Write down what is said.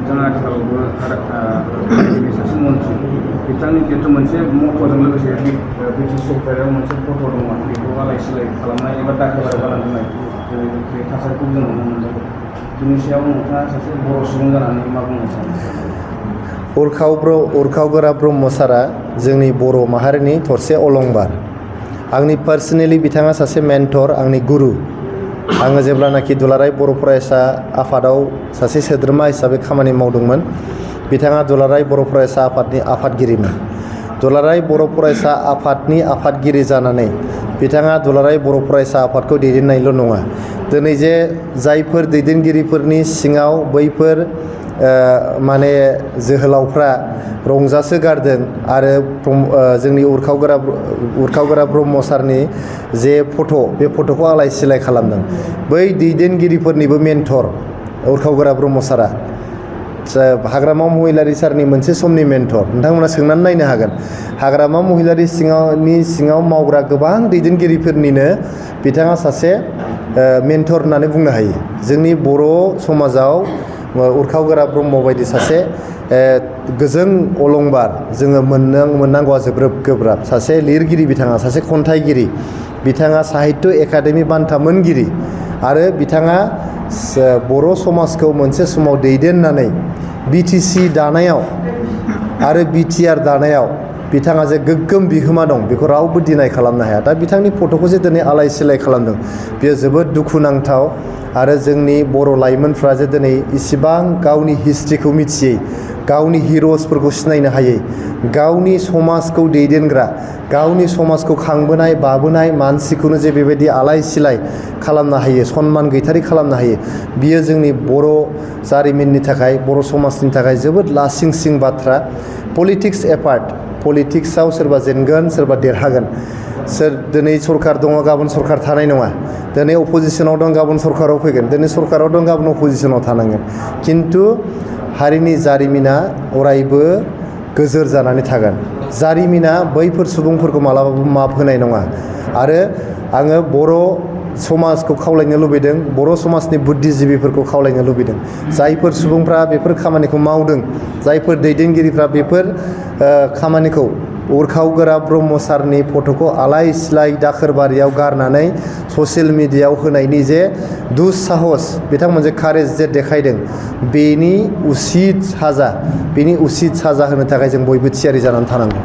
बिथाङा आथिखालावबो सासे मन्थ्रि बिथांनि जिहेतु मोनसे मट'जों लोगोसे ब्रिटिश सरकाराव मोनसे फट' दङ बेखौ आलाय सिलाय खालामनाय एबा दाखोर गालांनाय बे थासारिखौ जों नुनो मोनदों। बिनि सायाव नोंथाङा सासे बर' सुबुं जानानै मा बुंनो सानो? उरखावगोरा ब्रह्म सारा जोंनि बर' माहारिनि थरसे अलंबार। आंनि पार्सनेलि बिथाङा सासे मेन्टर, आंनि गुरु। आङो जेब्लानाखि दुलाराय बर' फरायसा आफादाव सासे सोद्रोमा हिसाबै खामानि मावदोंमोन, बिथाङा दुलाराय बर' फरायसा आफादनि आफादगिरिमोन। दुलाराय बर' फरायसा आफादनि आफादगिरि जानानै बिथाङा दुलाराय बर' फरायसा आफादखौ दैदेननायल' नङा, दिनै जे जायफोर दैदेनगिरिफोरनि सिङाव बैफोर जोहोलावफ्रा रंजासो गारदों आरो जोंनि उरखावगोरा ब्रह्म सारनि जे फट' बे फट'खौ आलाय सिलाय खालामदों, बै दैदेनगिरिफोरनिबो मेन्टर उरखावगोरा ब्रह्म सारा हाग्रामा महिलारि सारनि मोनसे समनि मेन्टर। नोंथांमोना सोंनानै नायनो हागोन, हाग्रामा महिलारि सिङाव मावग्रा गोबां दैदेनगिरिफोरनिनो बिथाङा सासे मेन्टर होननानै बुंनो हायो। जोंनि बर' समाजाव उरखावगोरा ब्रह्म बायदि सासे गोजों अलंबार जोङो मोननांगौआ जोबोद गोब्राब। सासे लिरगिरि, बिथाङा सासे खन्थाइगिरि, बिथाङा साहित्य एकाडेमि बान्था मोनगिरि आरो बिथाङा बर' समाजखौ मोनसे समाव दैदेननानै BTC दानायाव आरो BTR दानायाव बिथाङा जे गोग्गोम बिहोमा दं बेखौ रावबो डिनाय खालामनो हाया। दा बिथांनि फट'खौ जे दिनै आलाय सिलाय खालामदों, बेयो जोबोद दुखुनांथाव। आरो जोंनि बर' लाइमोनफ्रा जे दिनै इसिबां गावनि हिस्ट्रिखौ मिथियै, गावनि हिर'सफोरखौ सिनायनो हायै, गावनि समाजखौ दैदेनग्रा, गावनि समाजखौ खांबोनाय बाबोनाय मानसिखौनो जे बेबायदि आलाय सिलाय खालामनो हायो, सनमान गैथारि खालामनो हायो, बियो जोंनि बर' जारिमिननि थाखाय, बर' समाजनि थाखाय जोबोद लासिंसिं बाथ्रा। पलिटिक्स एपार्ट, पलिटिक्सआव सोरबा जेनगोन सोरबा देरहागोन, दिनै सरकार दङ गाबोन सरकार थानाय नङा, दिनै अपोजिसनाव दं गाबोन सरकाराव फैगोन, दिनै सरकाराव दं गाबोन अपोजिसनाव थानांगोन, खिन्थु हारिनि जारिमिना अरायबो गोजोर जानानै थागोन। जारिमिना बैफोर सुबुंफोरखौ मालाबाबो माफ होनाय नङा। आरो आङो बर' समाजखौ खावलायनो लुबैदों, बर' समाजनि बुद्धिजिबिफोरखौ खावलायनो लुबैदों, जायफोर सुबुंफ्रा बेफोर खामानिखौ मावदों, जायफोर दैदेनगिरिफ्रा बेफोर खामानिखौ उरखावगोरा ब्रह्म सारनि फट'खौ आलाय सिलाय दाखोरबारियाव गारनानै ससियेल मिडियायाव होनायनि जे दुस्साहस, बिथांमोन जे कारेज जे देखायदों, बेनि उसित साजा होनो थाखाय जों बयबो थियारि जानानै थानांगौ।